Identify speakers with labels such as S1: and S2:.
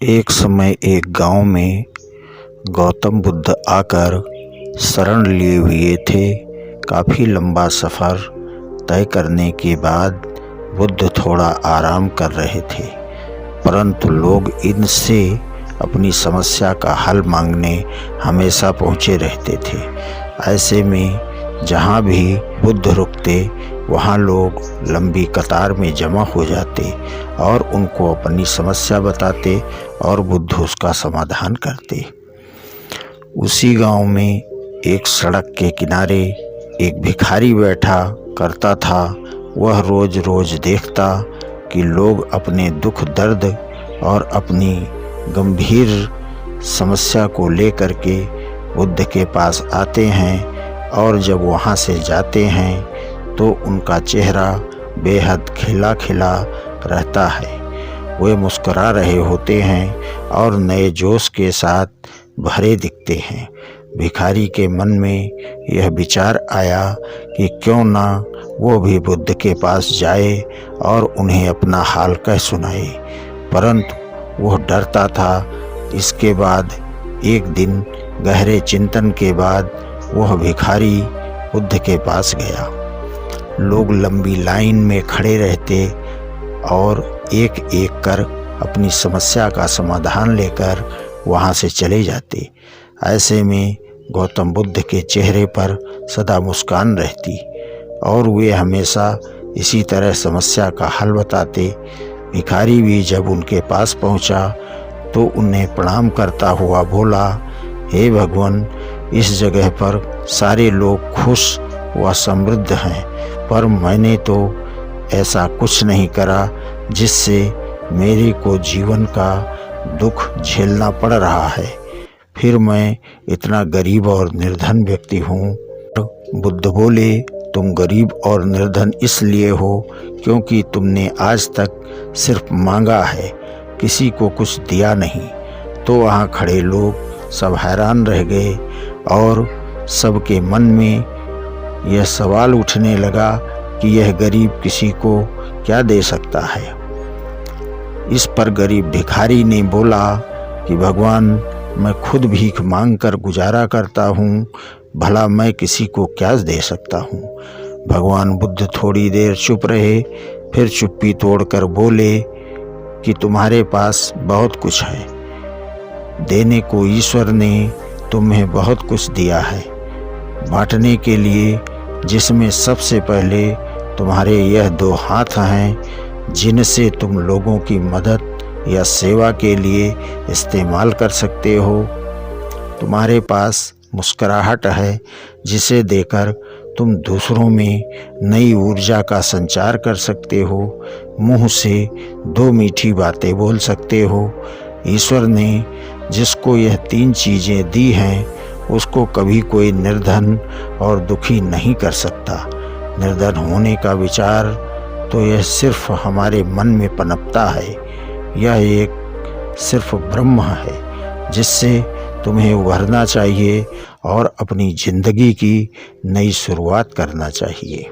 S1: एक समय एक गांव में गौतम बुद्ध आकर शरण लिए हुए थे। काफ़ी लंबा सफ़र तय करने के बाद बुद्ध थोड़ा आराम कर रहे थे, परंतु लोग इनसे अपनी समस्या का हल मांगने हमेशा पहुँचे रहते थे। ऐसे में जहाँ भी बुद्ध रुकते वहाँ लोग लंबी कतार में जमा हो जाते और उनको अपनी समस्या बताते और बुद्ध उसका समाधान करते। उसी गांव में एक सड़क के किनारे एक भिखारी बैठा करता था। वह रोज रोज देखता कि लोग अपने दुख दर्द और अपनी गंभीर समस्या को लेकर के बुद्ध के पास आते हैं, और जब वहाँ से जाते हैं तो उनका चेहरा बेहद खिला खिला रहता है। वे मुस्कुरा रहे होते हैं और नए जोश के साथ भरे दिखते हैं। भिखारी के मन में यह विचार आया कि क्यों ना वो भी बुद्ध के पास जाए और उन्हें अपना हाल कह सुनाए, परंतु वह डरता था। इसके बाद एक दिन गहरे चिंतन के बाद वह भिखारी बुद्ध के पास गया। लोग लंबी लाइन में खड़े रहते और एक एक कर अपनी समस्या का समाधान लेकर वहाँ से चले जाते। ऐसे में गौतम बुद्ध के चेहरे पर सदा मुस्कान रहती और वे हमेशा इसी तरह समस्या का हल बताते। भिखारी भी जब उनके पास पहुँचा तो उन्हें प्रणाम करता हुआ बोला, हे भगवान, इस जगह पर सारे लोग खुश व समृद्ध हैं, पर मैंने तो ऐसा कुछ नहीं करा जिससे मेरे को जीवन का दुख झेलना पड़ रहा है। फिर मैं इतना गरीब और निर्धन व्यक्ति हूँ। बुद्ध बोले, तुम गरीब और निर्धन इसलिए हो क्योंकि तुमने आज तक सिर्फ मांगा है, किसी को कुछ दिया नहीं। तो वहाँ खड़े लोग सब हैरान रह गए और सबके मन में यह सवाल उठने लगा कि यह गरीब किसी को क्या दे सकता है। इस पर गरीब भिखारी ने बोला कि भगवान, मैं खुद भीख मांग कर गुजारा करता हूँ, भला मैं किसी को क्या दे सकता हूँ। भगवान बुद्ध थोड़ी देर चुप रहे, फिर चुप्पी तोड़कर बोले कि तुम्हारे पास बहुत कुछ है, देने को ईश्वर ने तुम्हें बहुत कुछ दिया है, बांटने के लिए जिसमें सबसे पहले तुम्हारे यह दो हाथ हैं, जिनसे तुम लोगों की मदद या सेवा के लिए इस्तेमाल कर सकते हो। तुम्हारे पास मुस्कुराहट है, जिसे देकर तुम दूसरों में नई ऊर्जा का संचार कर सकते हो। मुंह से दो मीठी बातें बोल सकते हो। ईश्वर ने जिसको यह तीन चीज़ें दी हैं, उसको कभी कोई निर्धन और दुखी नहीं कर सकता। निर्धन होने का विचार तो यह सिर्फ हमारे मन में पनपता है। यह एक सिर्फ ब्रह्म है जिससे तुम्हें उभरना चाहिए और अपनी ज़िंदगी की नई शुरुआत करना चाहिए।